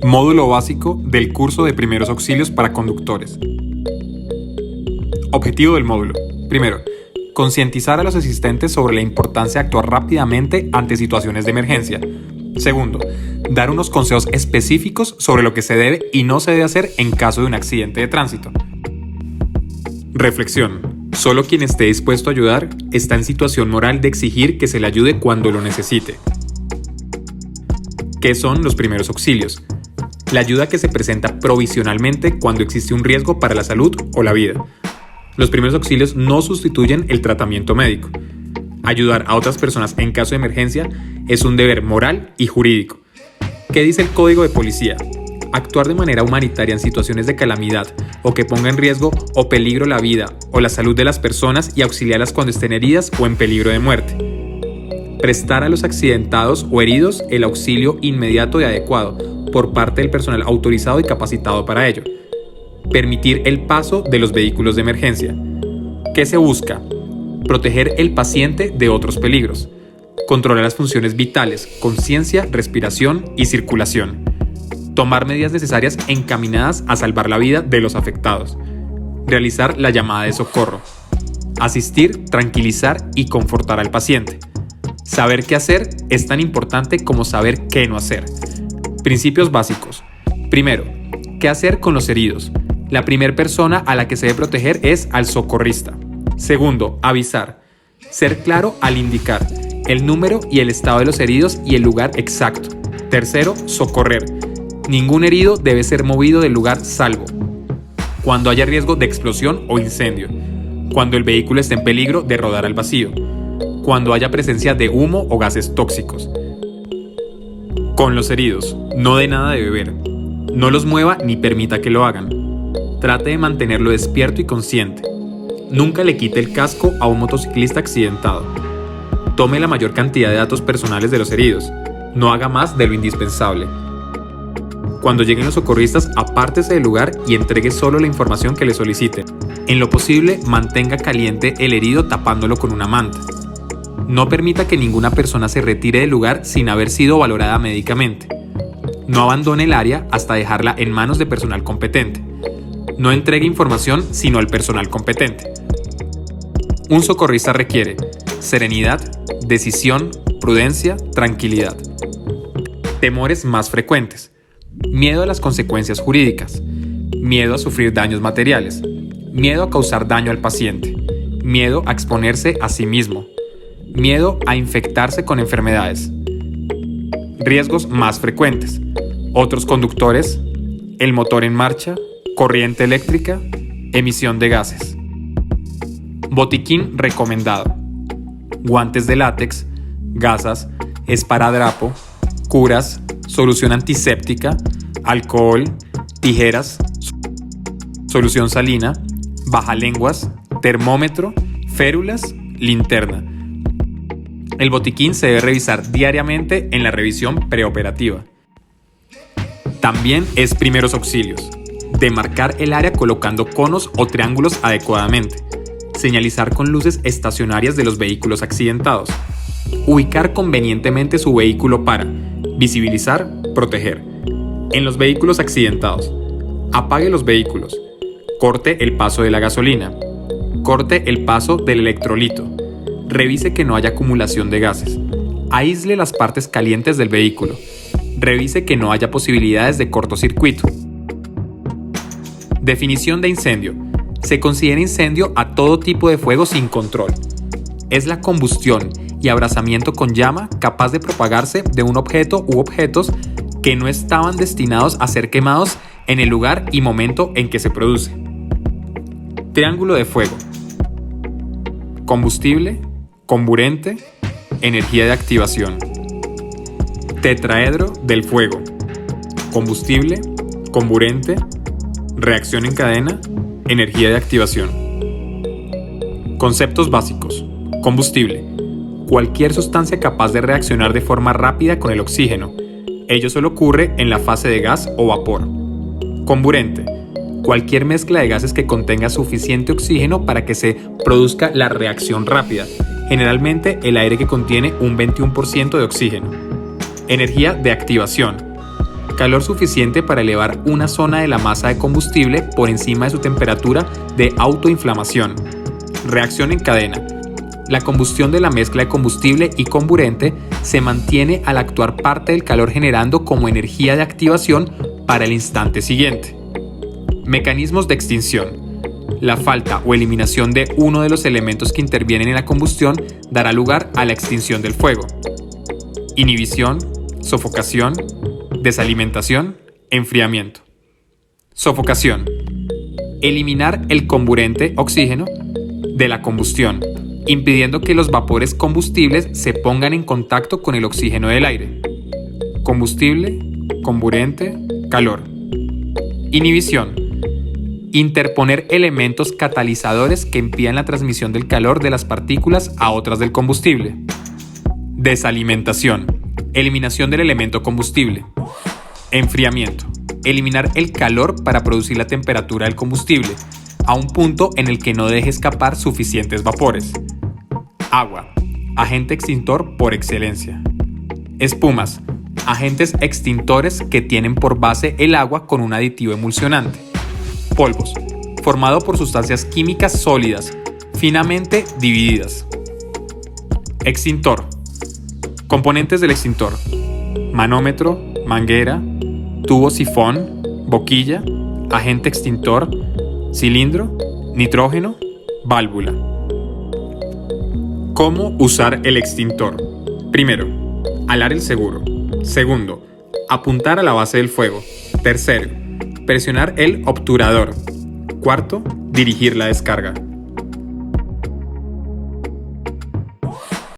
Módulo básico del curso de primeros auxilios para conductores. Objetivo del módulo. Primero, concientizar a los asistentes sobre la importancia de actuar rápidamente ante situaciones de emergencia. Segundo, dar unos consejos específicos sobre lo que se debe y no se debe hacer en caso de un accidente de tránsito. Reflexión. Solo quien esté dispuesto a ayudar está en situación moral de exigir que se le ayude cuando lo necesite. ¿Qué son los primeros auxilios? La ayuda que se presenta provisionalmente cuando existe un riesgo para la salud o la vida. Los primeros auxilios no sustituyen el tratamiento médico. Ayudar a otras personas en caso de emergencia es un deber moral y jurídico. ¿Qué dice el Código de Policía? Actuar de manera humanitaria en situaciones de calamidad o que ponga en riesgo o peligro la vida o la salud de las personas y auxiliarlas cuando estén heridas o en peligro de muerte. Prestar a los accidentados o heridos el auxilio inmediato y adecuado por parte del personal autorizado y capacitado para ello. Permitir el paso de los vehículos de emergencia. ¿Qué se busca? Proteger el paciente de otros peligros. Controlar las funciones vitales, conciencia, respiración y circulación. Tomar medidas necesarias encaminadas a salvar la vida de los afectados. Realizar la llamada de socorro. Asistir, tranquilizar y confortar al paciente. Saber qué hacer es tan importante como saber qué no hacer. Principios básicos. Primero, ¿qué hacer con los heridos? La primera persona a la que se debe proteger es al socorrista. Segundo, avisar. Ser claro al indicar el número y el estado de los heridos y el lugar exacto. Tercero, socorrer. Ningún herido debe ser movido del lugar salvo cuando haya riesgo de explosión o incendio, cuando el vehículo esté en peligro de rodar al vacío, cuando haya presencia de humo o gases tóxicos. Con los heridos, no dé nada de beber. No los mueva ni permita que lo hagan. Trate de mantenerlo despierto y consciente. Nunca le quite el casco a un motociclista accidentado. Tome la mayor cantidad de datos personales de los heridos. No haga más de lo indispensable. Cuando lleguen los socorristas, apártese del lugar y entregue solo la información que le soliciten. En lo posible, mantenga caliente el herido tapándolo con una manta. No permita que ninguna persona se retire del lugar sin haber sido valorada médicamente. No abandone el área hasta dejarla en manos de personal competente. No entregue información sino al personal competente. Un socorrista requiere serenidad, decisión, prudencia, tranquilidad. Temores más frecuentes. Miedo a las consecuencias jurídicas. Miedo a sufrir daños materiales. Miedo a causar daño al paciente. Miedo a exponerse a sí mismo. Miedo a infectarse con enfermedades. Riesgos más frecuentes. Otros conductores, el motor en marcha, corriente eléctrica, emisión de gases. Botiquín recomendado. Guantes de látex, gasas, esparadrapo, curas, solución antiséptica, alcohol, tijeras, solución salina, bajalenguas, termómetro, férulas, linterna. El botiquín se debe revisar diariamente en la revisión preoperativa. También es primeros auxilios. Demarcar el área colocando conos o triángulos adecuadamente. Señalizar con luces estacionarias de los vehículos accidentados. Ubicar convenientemente su vehículo para visibilizar, proteger. En los vehículos accidentados. Apague los vehículos. Corte el paso de la gasolina. Corte el paso del electrolito. Revise que no haya acumulación de gases. Aísle las partes calientes del vehículo. Revise que no haya posibilidades de cortocircuito. Definición de incendio. Se considera incendio a todo tipo de fuego sin control. Es la combustión y abrasamiento con llama capaz de propagarse de un objeto u objetos que no estaban destinados a ser quemados en el lugar y momento en que se produce. Triángulo de fuego. Combustible, comburente, energía de activación. Tetraedro del fuego. Combustible, comburente, reacción en cadena, energía de activación. Conceptos básicos. Combustible. Cualquier sustancia capaz de reaccionar de forma rápida con el oxígeno. Ello solo ocurre en la fase de gas o vapor. Comburente. Cualquier mezcla de gases que contenga suficiente oxígeno para que se produzca la reacción rápida. Generalmente el aire que contiene un 21% de oxígeno. Energía de activación. Calor suficiente para elevar una zona de la masa de combustible por encima de su temperatura de autoinflamación. Reacción en cadena. La combustión de la mezcla de combustible y comburente se mantiene al actuar parte del calor generando como energía de activación para el instante siguiente. Mecanismos de extinción. La falta o eliminación de uno de los elementos que intervienen en la combustión dará lugar a la extinción del fuego. Inhibición, sofocación, desalimentación, enfriamiento. Sofocación. Eliminar el comburente oxígeno de la combustión, impidiendo que los vapores combustibles se pongan en contacto con el oxígeno del aire. Combustible, comburente, calor. Inhibición. Interponer elementos catalizadores que impidan la transmisión del calor de las partículas a otras del combustible. Desalimentación. Eliminación del elemento combustible. Enfriamiento. Eliminar el calor para producir la temperatura del combustible, a un punto en el que no deje escapar suficientes vapores. Agua. Agente extintor por excelencia. Espumas. Agentes extintores que tienen por base el agua con un aditivo emulsionante. Polvos. Formado por sustancias químicas sólidas, finamente divididas. Extintor. Componentes del extintor: manómetro, manguera, tubo sifón, boquilla, agente extintor, cilindro, nitrógeno, válvula. ¿Cómo usar el extintor? Primero, alar el seguro. Segundo, apuntar a la base del fuego. Tercero, presionar el obturador. Cuarto, dirigir la descarga.